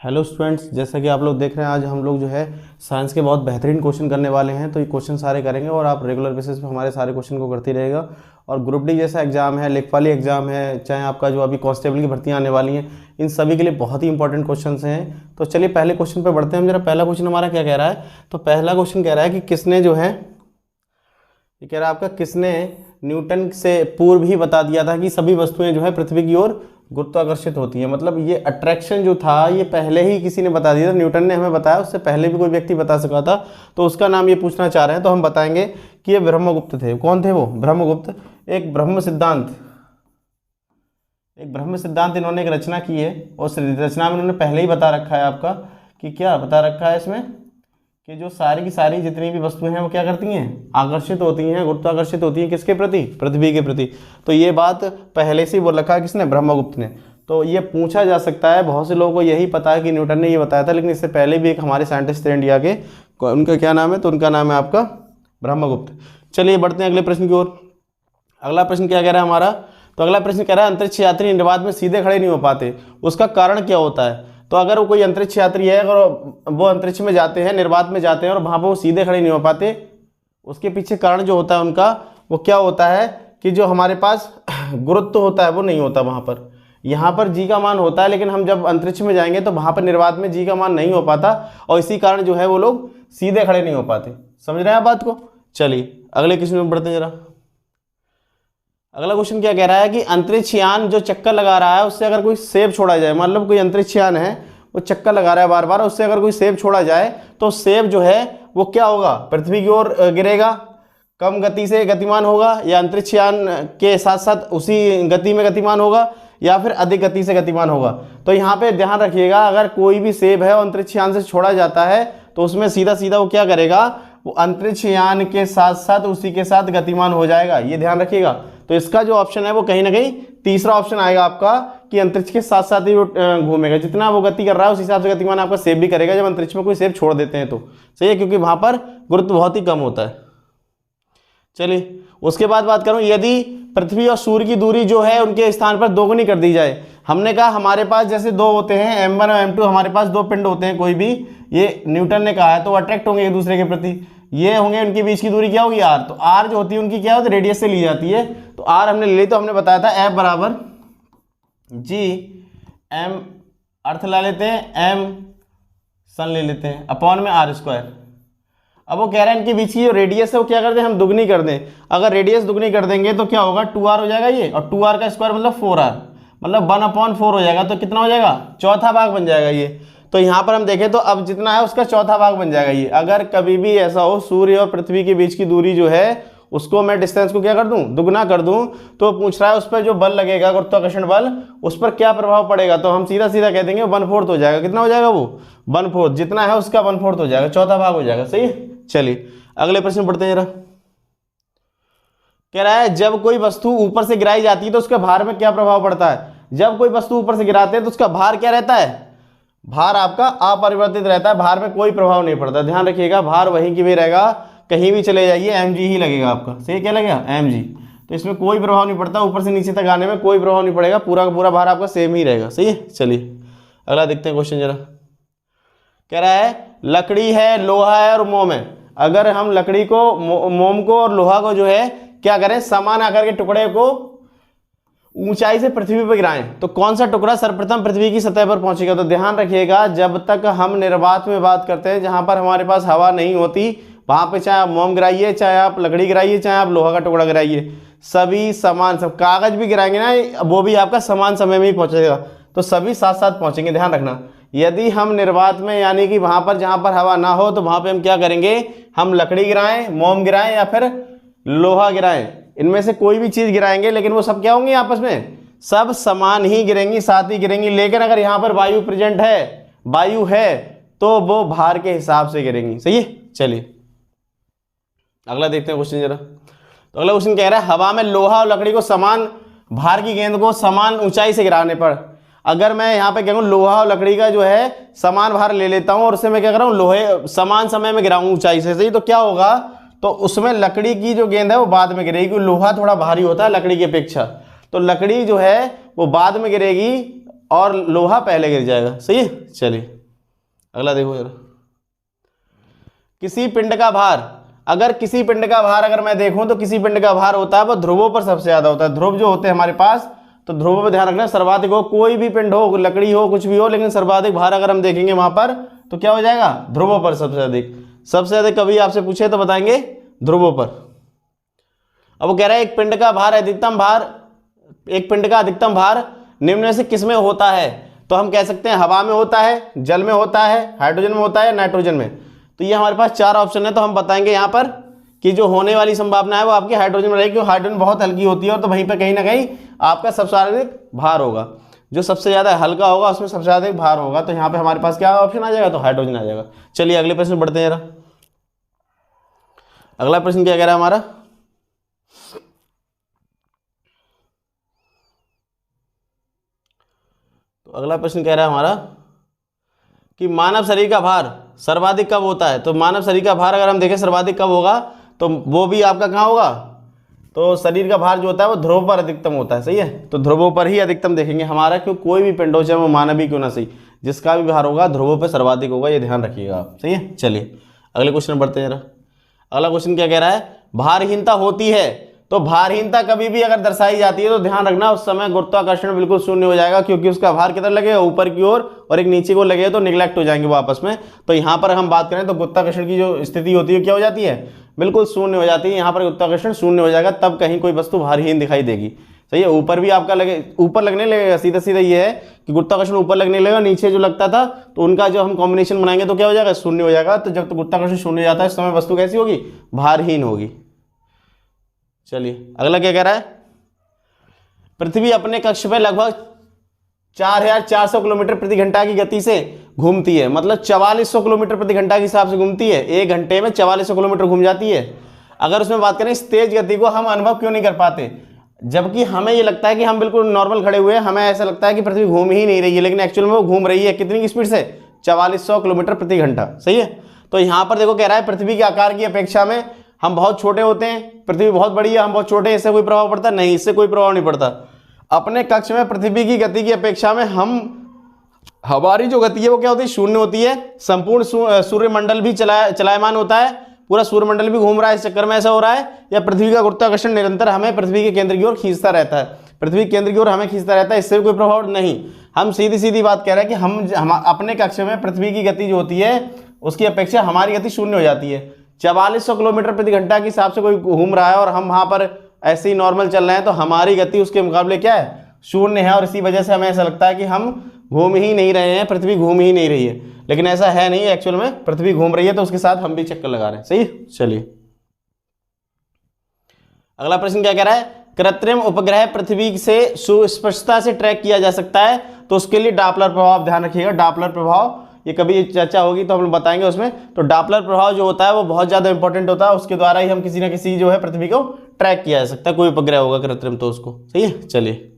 Hello students, जैसा कि आप लोग देख रहे हैं आज हम लोग जो है साइंस के बहुत बेहतरीन क्वेश्चन करने वाले हैं। तो ये क्वेश्चन सारे करेंगे और आप रेगुलर बेसिस पे हमारे सारे क्वेश्चन को करते रहेगा। और ग्रुप डी जैसा एग्जाम है, लेखपाली एग्जाम है, चाहे आपका जो अभी कांस्टेबल की भर्तियां आने वाली हैं, इन सभी के लिए बहुत ही इंपॉर्टेंट क्वेश्चन हैं। तो चलिए पहले क्वेश्चन पर बढ़ते हैं हम जरा। पहला क्वेश्चन हमारा क्या कह रहा है? तो पहला क्वेश्चन कह रहा है कि किसने जो है, ये कह रहा है आपका, किसने न्यूटन से पूर्व ही बता दिया था कि सभी वस्तुएं जो है पृथ्वी की ओर गुरुत्वाकर्षित होती है। मतलब ये अट्रैक्शन जो था ये पहले ही किसी ने बता दिया था, न्यूटन ने हमें बताया, उससे पहले भी कोई व्यक्ति बता सका था। तो उसका नाम ये पूछना चाह रहे हैं, तो हम बताएंगे कि ये ब्रह्मगुप्त थे। कौन थे वो? ब्रह्मगुप्त। एक ब्रह्म सिद्धांत इन्होंने एक रचना की है, और उस रचना में इन्होंने पहले ही बता रखा है आपका कि क्या बता रखा है इसमें, कि जो सारी की सारी जितनी भी वस्तुएं हैं वो क्या करती हैं, आकर्षित होती हैं, गुरुत्वाकर्षित होती हैं किसके प्रति? पृथ्वी के प्रति। तो ये बात पहले से ही बोल रखा है किसने? ब्रह्मगुप्त ने। तो ये पूछा जा सकता है, बहुत से लोगों को यही पता है कि न्यूटन ने ये बताया था, लेकिन इससे पहले भी एक हमारे साइंटिस्ट थे इंडिया के, उनका क्या नाम है? तो उनका नाम है आपका ब्रह्मगुप्त। चलिए बढ़ते हैं अगले प्रश्न की ओर। अगला प्रश्न क्या कह रहा है हमारा? तो अगला प्रश्न कह रहा है अंतरिक्ष यात्री निर्वात में सीधे खड़े नहीं हो पाते, उसका कारण क्या होता है? तो अगर वो कोई अंतरिक्ष यात्री है, अगर वो अंतरिक्ष में जाते हैं, निर्वात में जाते हैं और वहाँ पर वो सीधे खड़े नहीं हो पाते, उसके पीछे कारण जो होता है उनका, वो क्या होता है कि जो हमारे पास गुरुत्व होता है वो नहीं होता वहाँ पर। यहाँ पर जी का मान होता है, लेकिन हम जब अंतरिक्ष में जाएंगे तो वहाँ पर निर्वात में जी का मान नहीं हो पाता, और इसी कारण जो है वो लोग सीधे खड़े नहीं हो पाते। समझ रहे हैं आप बात को? चलिए अगले क्वेश्चन में बढ़ते हैं जरा। अगला क्वेश्चन क्या कह रहा है कि अंतरिक्ष यान जो चक्कर लगा रहा है उससे अगर कोई सेब छोड़ा जाए, मतलब कोई अंतरिक्ष यान है वो चक्कर लगा रहा है बार बार, उससे अगर कोई सेब छोड़ा जाए तो सेब जो है वो क्या होगा? पृथ्वी की ओर गिरेगा, कम गति से गतिमान होगा, या अंतरिक्ष यान के साथ साथ उसी गति में गतिमान होगा, या फिर अधिक गति से गतिमान होगा। तो यहाँ पे ध्यान रखिएगा, अगर कोई भी सेब है और अंतरिक्ष यान से छोड़ा जाता है तो उसमें सीधा सीधा वो क्या करेगा? वो अंतरिक्ष यान के साथ साथ उसी के साथ गतिमान हो जाएगा। ये ध्यान रखिएगा। तो इसका जो ऑप्शन है वो कहीं ना कहीं तीसरा ऑप्शन आएगा आपका, कि अंतरिक्ष के साथ साथ ही वो घूमेगा, जितना वो गति कर रहा है उस हिसाब से गतिमान आपका सेब भी करेगा जब अंतरिक्ष में कोई सेब छोड़ देते हैं तो। सही है, क्योंकि वहां पर गुरुत्व बहुत ही कम होता है। चलिए उसके बाद बात करूं, यदि पृथ्वी और सूर्य की दूरी जो है उनके स्थान पर दोगुनी कर दी जाए। हमने कहा हमारे पास जैसे दो होते हैं, m1 और m2, हमारे पास दो पिंड होते हैं कोई भी, ये न्यूटन ने कहा है, तो अट्रैक्ट होंगे एक दूसरे के प्रति। ये होंगे, उनके बीच की दूरी क्या होगी? r। तो r जो होती है उनकी क्या होती है? रेडियस से ली जाती है। तो r हमने ले ली, तो हमने बताया था F बराबर g m, अर्थ ला लेते हैं, m सन ले लेते हैं, अपॉन में r²। अब वो कह रहे हैं इनके बीच की जो रेडियस है वो क्या करते हैं? हम दुगनी कर दें। अगर रेडियस दुगनी कर देंगे तो क्या होगा? 2r हो जाएगा ये, और 2r का स्क्वायर मतलब 4r, मतलब 1/4 हो जाएगा। तो कितना हो जाएगा? चौथा भाग बन जाएगा ये। तो यहाँ पर हम देखें तो अब जितना है उसका चौथा भाग बन जाएगा ये। अगर कभी भी ऐसा हो सूर्य और पृथ्वी के बीच की दूरी जो है उसको मैं डिस्टेंस को क्या कर दूं? दुगना कर दूं, तो पूछ रहा है उस पर जो बल लगेगा, गुरुत्वाकर्षण बल, उस पर क्या प्रभाव पड़ेगा? तो हम सीधा सीधा कह देंगे 1/4 हो जाएगा। कितना हो जाएगा वो? 1/4, जितना है उसका 1/4 हो जाएगा, चौथा भाग हो जाएगा। सही है। चलिए अगले प्रश्न पढ़ते हैं जरा। कह रहा है जब कोई वस्तु ऊपर से गिराई जाती है तो उसके भार में क्या प्रभाव पड़ता है? जब कोई वस्तु ऊपर से गिराते हैं तो उसका भार क्या रहता है? भार आपका अपरिवर्तित रहता है, भार में कोई प्रभाव नहीं पड़ता। ध्यान रखिएगा, भार वहीं की वहीं रहेगा, कहीं भी चले जाइए mg ही लगेगा आपका। सही, क्या लगेगा? mg। तो इसमें कोई प्रभाव नहीं पड़ता, ऊपर से नीचे तक आने में कोई प्रभाव नहीं पड़ेगा, पूरा का पूरा भार आपका सेम ही रहेगा। सही है। चलिए अगला देखते हैं क्वेश्चन जरा। कह रहा है लकड़ी है, लोहा है और मोम है। अगर हम लकड़ी को, मोम को और लोहा को जो है क्या करें? समान आकार के टुकड़े को ऊंचाई से पृथ्वी पर गिराएं, तो कौन सा टुकड़ा सर्वप्रथम पृथ्वी की सतह पर पहुंचेगा? तो ध्यान रखिएगा, जब तक हम निर्वात में बात करते हैं, जहां पर हमारे पास हवा नहीं होती, वहां पे चाहे आप मोम गिराइए, चाहे आप लकड़ी गिराइए, चाहे आप लोहा का टुकड़ा गिराइए, सभी समान, सब कागज भी गिराएंगे ना, वो भी आपका समान समय में ही पहुंचेगा। तो सभी साथ साथ पहुंचेंगे। ध्यान रखना, यदि हम निर्वात में, यानी कि वहां पर जहां पर हवा ना हो, तो वहां पर हम क्या करेंगे? हम लकड़ी गिराएं, मोम गिराएं या फिर लोहा गिराएं, इनमें से कोई भी चीज गिराएंगे, लेकिन वो सब क्या होंगी? आपस में सब समान ही गिरेंगी, साथ ही गिरेंगी। लेकिन अगर यहाँ पर वायु प्रेजेंट है, वायु है, तो वो भार के हिसाब से गिरेंगी। सही है। चलिए अगला देखते हैं क्वेश्चन जरा। तो अगला क्वेश्चन कह रहा है हवा में लोहा और लकड़ी को समान भार की गेंद को समान ऊंचाई से गिराने पर, अगर मैं यहाँ पे कहूँ लोहा और लकड़ी का जो है समान भार ले लेता हूँ और उससे मैं क्या कर रहा हूँ? लोहे समान समय में गिराऊं ऊंचाई से। सही, तो क्या होगा? तो उसमें लकड़ी की जो गेंद है वो बाद में गिरेगी, क्योंकि लोहा थोड़ा भारी होता है लकड़ी की अपेक्षा। तो लकड़ी जो है वो बाद में गिरेगी और लोहा पहले गिर जाएगा। सही है। चलिए अगला देखो जरा, किसी पिंड का भार, अगर किसी पिंड का भार अगर मैं देखूं तो किसी पिंड का भार होता है वो ध्रुवों पर सबसे ज्यादा होता है। ध्रुव जो होते हैं हमारे पास, तो ध्रुवों पर ध्यान रखना, सर्वाधिक हो, कोई भी पिंड हो, लकड़ी हो, कुछ भी हो, लेकिन सर्वाधिक भार अगर हम देखेंगे वहां पर तो क्या हो जाएगा, ध्रुवों पर सबसे अधिक। सबसे अधिक कभी आपसे पूछे तो बताएंगे ध्रुवों पर। अब वो कह रहा है एक पिंड का भार अधिकतम भार, एक पिंड का अधिकतम भार निम्न में से किसमें होता है? तो हम कह सकते हैं हवा में होता है, जल में होता है, हाइड्रोजन में होता है, नाइट्रोजन में। तो ये हमारे पास 4 ऑप्शन है, तो हम बताएंगे यहाँ पर कि जो होने वाली संभावना है वो आपकी हाइड्रोजन में रहेगी, क्योंकि हाइड्रोजन बहुत हल्की होती है और तो वहीं पर कहीं ना कहीं आपका सबसे अधिक भार होगा। जो सबसे ज्यादा हल्का होगा उसमें सबसे ज्यादा भार होगा, तो यहाँ पे हमारे पास क्या ऑप्शन आ जाएगा, तो हाइड्रोजन आ जाएगा। चलिए अगले प्रश्न बढ़ते हैं जरा। अगला प्रश्न क्या कह रहा है हमारा, तो अगला प्रश्न कह रहा है हमारा कि मानव शरीर का भार सर्वाधिक कब होता है? तो मानव शरीर का भार अगर हम देखें सर्वाधिक कब होगा, तो वो भी आपका कहाँ होगा, तो शरीर का भार जो होता है वो ध्रुव पर अधिकतम होता है। सही है, तो ध्रुवों पर ही अधिकतम देखेंगे हमारा, क्यों कोई भी पिंड हो चाहे वो मानव ही क्यों ना सही, जिसका भी भार होगा ध्रुवों पर सर्वाधिक होगा, ये ध्यान रखिएगा आप। सही है, चलिए अगले क्वेश्चन बढ़ते हैं जरा। अगला क्वेश्चन क्या कह रहा है, भारहीनता होती है, तो भारहीनता कभी भी अगर दर्शाई जाती है तो ध्यान रखना उस समय गुरुत्वाकर्षण बिल्कुल शून्य हो जाएगा, क्योंकि उसका भार किधर लगेगा, ऊपर की ओर, और एक नीचे को लगेगा तो निगलेक्ट हो जाएंगे वो आपस में। तो यहाँ पर हम बात करें तो गुरुत्वाकर्षण की जो स्थिति होती है क्या हो जाती है, बिल्कुल शून्य हो जाती है। यहाँ पर गुरुत्वाकर्षण शून्य हो जाएगा, तब कहीं कोई वस्तु भारहीन दिखाई देगी। सही है, ऊपर भी आपका लगे, ऊपर लगने लगेगा, सीधा सीधा ये है कि गुरुत्वाकर्षण ऊपर लगने लगेगा, नीचे जो लगता था तो उनका जो हम कॉम्बिनेशन बनाएंगे तो क्या हो जाएगा, शून्य हो जाएगा। तो जब तो गुरुत्वाकर्षण शून्य हो जाता है इस समय वस्तु कैसी होगी, भारहीन होगी। चलिए अगला क्या कह रहा है, पृथ्वी अपने कक्ष में लगभग 4400 किलोमीटर प्रति घंटा की गति से घूमती है, मतलब 4400 किलोमीटर प्रति घंटा के हिसाब से घूमती है, 1 घंटे में 4400 किलोमीटर घूम जाती है। अगर उसमें बात करें इस तेज गति को हम अनुभव क्यों नहीं कर पाते, जबकि हमें ये लगता है कि हम बिल्कुल नॉर्मल खड़े हुए हैं, हमें ऐसा लगता है कि पृथ्वी घूम ही नहीं रही है, लेकिन एक्चुअल में वो घूम रही है। कितनी की स्पीड से, 4400 किलोमीटर प्रति घंटा। सही है, तो यहाँ पर देखो कह रहा है पृथ्वी के आकार की अपेक्षा में हम बहुत छोटे होते हैं, पृथ्वी बहुत बड़ी है, हम बहुत छोटे हैं, इससे कोई प्रभाव पड़ता नहीं, इससे कोई प्रभाव नहीं पड़ता। अपने कक्ष में पृथ्वी की गति की अपेक्षा में हमारी जो गति है वो क्या होती है, शून्य होती है। संपूर्ण सूर्यमंडल भी चलायमान होता है, पूरा सूर्यमंडल भी घूम रहा है, इस चक्कर में ऐसा हो रहा है, या पृथ्वी का गुरुत्वाकर्षण निरंतर हमें पृथ्वी के केंद्र की ओर खींचता रहता है, पृथ्वी केंद्र की ओर हमें खींचता रहता है, इससे कोई प्रभाव नहीं। हम सीधी सीधी बात कह रहे हैं कि हम अपने कक्ष में पृथ्वी की गति जो होती है उसकी अपेक्षा हमारी गति शून्य हो जाती है। 4400 किलोमीटर प्रति घंटा के हिसाब से कोई घूम रहा है और हम वहां पर ऐसे ही नॉर्मल चल रहे हैं, तो हमारी गति उसके मुकाबले क्या है, शून्य है, और इसी वजह से हमें ऐसा लगता है कि हम घूम ही नहीं रहे हैं, पृथ्वी घूम ही नहीं रही है, लेकिन ऐसा है नहीं, एक्चुअल में पृथ्वी घूम रही है, तो उसके साथ हम भी चक्कर लगा रहे हैं। सही, चलिए अगला प्रश्न क्या कह रहा है, कृत्रिम उपग्रह पृथ्वी से सुस्पष्टता से ट्रैक किया जा सकता है, तो उसके लिए डॉपलर प्रभाव ध्यान रखिएगा। डॉपलर प्रभाव ये कभी चर्चा होगी तो हम बताएंगे उसमें। तो डॉपलर प्रभाव जो होता है वो बहुत ज्यादा इंपॉर्टेंट होता है, उसके द्वारा ही हम किसी ना किसी जो है पृथ्वी को ट्रैक किया जा सकता है, कोई उपग्रह होगा कृत्रिम तो उसको। सही है, चलिए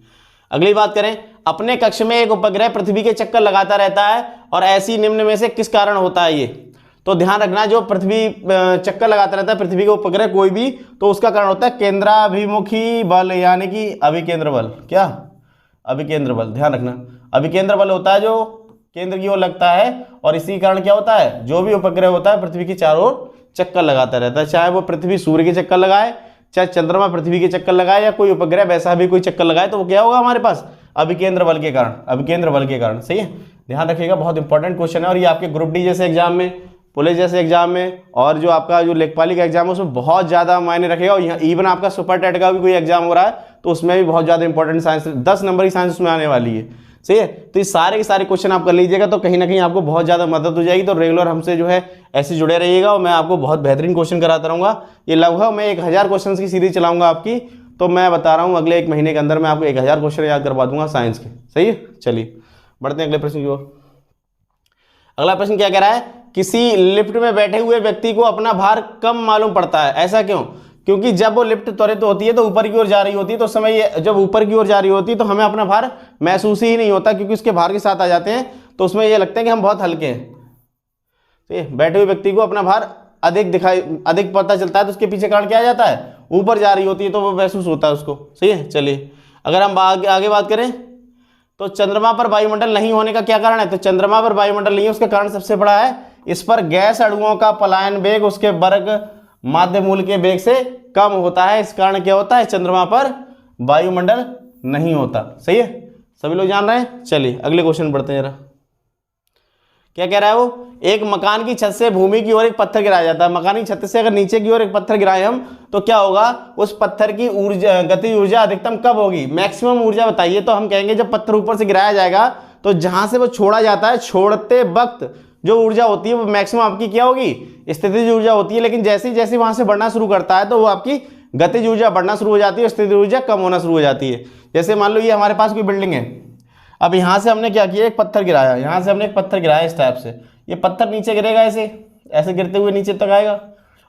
अगली बात करें, अपने कक्ष में एक उपग्रह पृथ्वी के चक्कर लगाता रहता है, और ऐसी निम्न में से किस कारण होता है ये? तो ध्यान रखना, जो पृथ्वी चक्कर लगाता रहता है पृथ्वी का उपग्रह कोई भी, तो उसका कारण होता है केंद्राभिमुखी बल, यानी कि अभिकेंद्र बल। क्या, अभिकेंद्र बल, ध्यान रखना, अभिकेंद्र बल होता है जो केंद्र की ओर लगता है, और इसी कारण क्या होता है, जो भी उपग्रह होता है पृथ्वी की चारों ओर चक्कर लगाता रहता है, चाहे वो पृथ्वी सूर्य के चक्कर लगाए, चाहे चंद्रमा पृथ्वी के चक्कर लगाए, या कोई उपग्रह वैसा भी कोई चक्कर लगाए, तो वो क्या होगा हमारे पास, अभिकेंद्र बल के कारण, अभिकेंद्र बल के कारण। सही है, ध्यान रखिएगा, बहुत इंपॉर्टेंट क्वेश्चन है, और ये आपके ग्रुप डी जैसे एग्जाम में, पुलिस जैसे एग्जाम में, और जो आपका जो लेखपाली का एग्जाम है उसमें बहुत ज्यादा मायने रखेगा, और यहाँ इवन आपका सुपर टेट का भी कोई एग्जाम हो रहा है तो उसमें भी बहुत ज्यादा इंपॉर्टेंट साइंस, 10 नंबर की साइंस उसमें आने वाली है। सही है, तो ये सारे के सारे क्वेश्चन आप कर लीजिएगा, तो कहीं ना कहीं आपको बहुत ज्यादा मदद हो जाएगी। तो रेगुलर हमसे जो है ऐसे जुड़े रहिएगा, और मैं आपको बहुत बेहतरीन क्वेश्चन कराता रहूंगा। ये लगभग मैं 1000 क्वेश्चन की सीरीज चलाऊंगा आपकी, तो मैं बता रहा हूँ अगले 1 महीने के अंदर मैं आपको 1000 क्वेश्चन याद करवा दूंगा साइंस के। सही है, चलिए बढ़ते हैं अगले प्रश्न की ओर। अगला प्रश्न क्या कह रहा है, किसी लिफ्ट में बैठे हुए व्यक्ति को अपना भार कम मालूम पड़ता है, ऐसा क्यों? क्योंकि जब वो लिफ्ट त्वरित होती है तो ऊपर की ओर जा रही होती है, तो उस समय ये जब ऊपर की ओर जा रही होती है तो हमें अपना भार महसूस ही नहीं होता, क्योंकि उसके भार के साथ आ जाते हैं, तो उसमें ये लगता है कि हम बहुत हल्के हैं। तो बैठे हुए व्यक्ति को अपना भार अधिक पता चलता है, तो उसके पीछे कारण क्या आ जाता है, ऊपर जा रही होती है, तो वो महसूस होता है उसको। सही है, चलिए अगर हम आगे बात करें, तो चंद्रमा पर वायुमंडल नहीं होने का क्या कारण है? तो चंद्रमा पर वायुमंडल नहीं है, उसका कारण सबसे बड़ा है इस पर गैस अणुओं का पलायन वेग उसके वर्ग माध्य मूल के वेग से कम होता है। इस कारण क्या होता है? चंद्रमा पर वायुमंडल नहीं होता। सही है, सभी लोग जान रहे हैं। चलिए अगले क्वेश्चन बढ़ते हैं जरा। क्या कह रहा है वो? एक मकान की छत से भूमि की ओर एक पत्थर गिराया जाता है। मकान की छत से अगर नीचे की ओर एक पत्थर गिराए हम तो क्या होगा? उस पत्थर की ऊर्जा, गति ऊर्जा अधिकतम कब होगी? मैक्सिमम ऊर्जा बताइए। तो हम कहेंगे जब पत्थर ऊपर से गिराया जाएगा तो जहां से वो छोड़ा जाता है, छोड़ते वक्त जो ऊर्जा होती है वो मैक्सिमम आपकी क्या होगी? स्थितिज ऊर्जा होती है। लेकिन जैसे जैसे वहां से बढ़ना शुरू करता है तो वो आपकी गतिज ऊर्जा बढ़ना शुरू हो जाती है, स्थितिज ऊर्जा कम होना शुरू हो जाती है। जैसे मान लो ये हमारे पास कोई बिल्डिंग है, अब यहां से हमने क्या किया? एक पत्थर गिराया, यहां से हमने एक पत्थर गिराया इस टाइप से, ये पत्थर नीचे गिरेगा, ऐसे ऐसे गिरते हुए नीचे तक आएगा।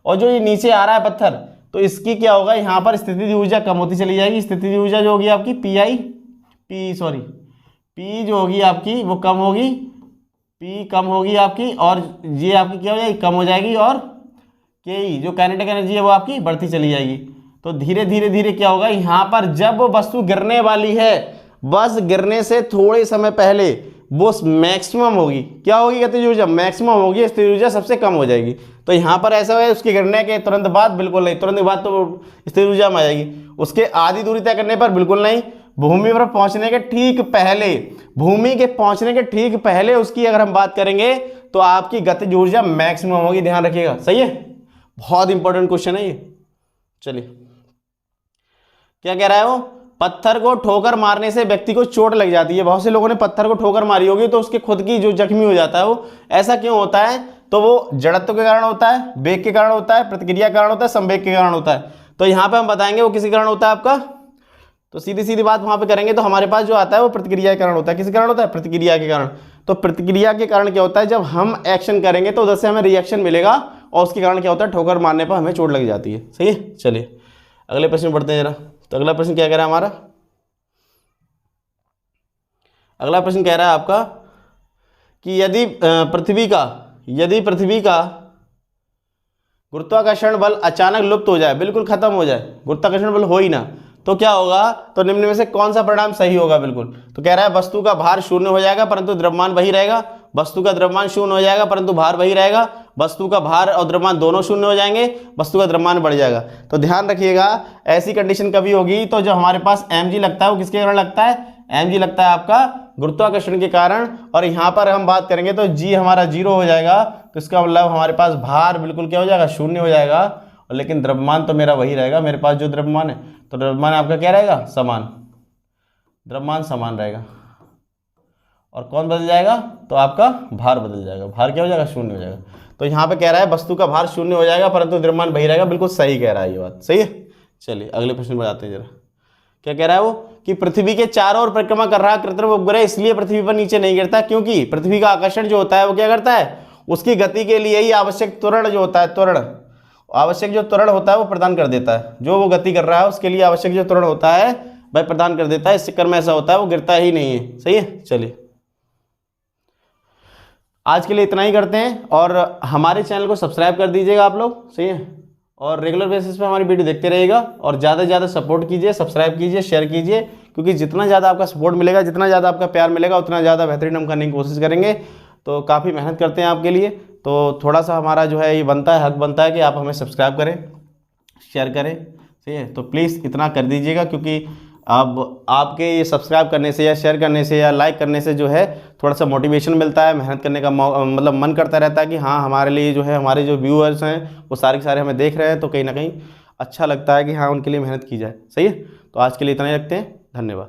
और जो ये नीचे आ रहा है पत्थर, तो इसकी क्या होगा? यहाँ पर स्थितिज ऊर्जा कम होती चली जाएगी। स्थितिज ऊर्जा जो होगी आपकी पी जो होगी आपकी वो कम होगी, पी कम होगी आपकी, और ये आपकी क्या हो जाएगी? कम हो जाएगी। और के जो काइनेटिक एनर्जी है वो आपकी बढ़ती चली जाएगी। तो धीरे धीरे धीरे क्या होगा? यहाँ पर जब वो वस्तु गिरने वाली है, बस गिरने से थोड़े समय पहले वो मैक्सिमम होगी। क्या होगी? गतिज ऊर्जा मैक्सिमम होगी, स्थितिज ऊर्जा सबसे कम हो जाएगी। तो यहाँ पर ऐसा है, उसके गिरने के तुरंत बाद बिल्कुल नहीं, तुरंत बाद तो स्थितिज ऊर्जा में आ जाएगी। उसके आधी दूरी तय करने पर बिल्कुल नहीं। भूमि पर पहुंचने के ठीक पहले, भूमि के पहुंचने के ठीक पहले उसकी अगर हम बात करेंगे तो आपकी गतिज ऊर्जा मैक्सिमम होगी। ध्यान रखिएगा। सही है, बहुत इंपॉर्टेंट क्वेश्चन है ये। चलिए क्या कह रहा है वो? पत्थर को ठोकर मारने से व्यक्ति को चोट लग जाती है। बहुत से लोगों ने पत्थर को ठोकर मारी होगी तो उसके खुद की जो जख्मी हो जाता है वो ऐसा क्यों होता है? तो वो जड़त्व के कारण होता है, वेग के कारण होता है, प्रतिक्रिया के कारण होता है, संवेग के कारण होता है। तो यहाँ पे हम बताएंगे वो किसी कारण होता है आपका। तो सीधी सीधी बात वहां पे करेंगे तो हमारे पास जो आता है वो प्रतिक्रिया के कारण होता है। किस कारण होता है? प्रतिक्रिया के कारण। तो प्रतिक्रिया के कारण क्या होता है? जब हम एक्शन करेंगे तो उधर से हमें रिएक्शन मिलेगा और उसके कारण क्या होता है? ठोकर मारने पर हमें चोट लग जाती है। सही है, चलिए अगले प्रश्न पढ़ते हैं जरा। तो अगला प्रश्न क्या कह रहा है हमारा? अगला प्रश्न कह रहा है आपका कि यदि पृथ्वी का गुरुत्वाकर्षण बल अचानक लुप्त हो जाए, बिल्कुल खत्म हो जाए, गुरुत्वाकर्षण बल हो ही ना, तो क्या होगा? तो निम्न में से कौन सा परिणाम सही होगा? बिल्कुल। तो कह रहा है वस्तु का भार शून्य हो जाएगा परंतु द्रव्यमान वही रहेगा। वस्तु का द्रव्यमान शून्य हो जाएगा परंतु भार वही रहेगा। वस्तु का भार और द्रव्यमान दोनों शून्य हो जाएंगे, वस्तु का द्रव्यमान बढ़ जाएगा। तो ध्यान रखिएगा, ऐसी कंडीशन कभी होगी तो जो हमारे पास mg लगता है वो किसके कारण लगता है? mg लगता है आपका गुरुत्वाकर्षण के कारण। और यहाँ पर हम बात करेंगे तो g हमारा 0 हो जाएगा। तो इसका मतलब हमारे पास भार बिल्कुल क्या हो जाएगा? शून्य हो जाएगा। और लेकिन द्रव्यमान तो मेरा वही रहेगा, मेरे पास जो द्रव्यमान है, तो द्रव्यमान आपका क्या रहेगा? समान, द्रव्यमान समान रहेगा। और कौन बदल जाएगा? तो आपका भार बदल जाएगा। भार क्या हो जाएगा? शून्य हो जाएगा। तो यहाँ पे कह रहा है वस्तु का भार शून्य हो जाएगा परंतु द्रव्यमान वही रहेगा। बिल्कुल सही कह रहा है ये बात। सही है, चलिए अगले प्रश्न पर जाते हैं जरा। क्या कह रहा है वो? कि पृथ्वी के चारों ओर परिक्रमा कर रहा कृत्रिम उपग्रह इसलिए पृथ्वी पर नीचे नहीं गिरता क्योंकि पृथ्वी का आकर्षण जो होता है वो क्या करता है? उसकी गति के लिए ही आवश्यक त्वरण जो होता है, आवश्यक जो त्वरण होता है वो प्रदान कर देता है। जो वो गति कर रहा है उसके लिए आवश्यक जो त्वरण होता है वह प्रदान कर देता है। इस चक्कर में ऐसा होता है वो गिरता ही नहीं है। सही है, चलिए आज के लिए इतना ही करते हैं। और हमारे चैनल को सब्सक्राइब कर दीजिएगा आप लोग। सही है, और रेगुलर बेसिस पे हमारी वीडियो देखते रहिएगा और ज़्यादा से ज़्यादा सपोर्ट कीजिए, सब्सक्राइब कीजिए, शेयर कीजिए। क्योंकि जितना ज़्यादा आपका सपोर्ट मिलेगा, जितना ज़्यादा आपका प्यार मिलेगा, उतना ज़्यादा बेहतरीन हम करने की कोशिश करेंगे। तो काफ़ी मेहनत करते हैं आपके लिए, तो थोड़ा सा हमारा जो है ये बनता है, हक बनता है कि आप हमें सब्सक्राइब करें, शेयर करें। ठीक है, तो प्लीज़ इतना कर दीजिएगा। क्योंकि अब आपके ये सब्सक्राइब करने से या शेयर करने से या लाइक करने से जो है थोड़ा सा मोटिवेशन मिलता है, मेहनत करने का मतलब मन करता रहता है कि हाँ हमारे लिए जो है, हमारे जो व्यूअर्स हैं वो सारे के सारे हमें देख रहे हैं, तो कहीं ना कहीं अच्छा लगता है कि हाँ उनके लिए मेहनत की जाए। सही है, तो आज के लिए इतना ही रखते हैं। धन्यवाद।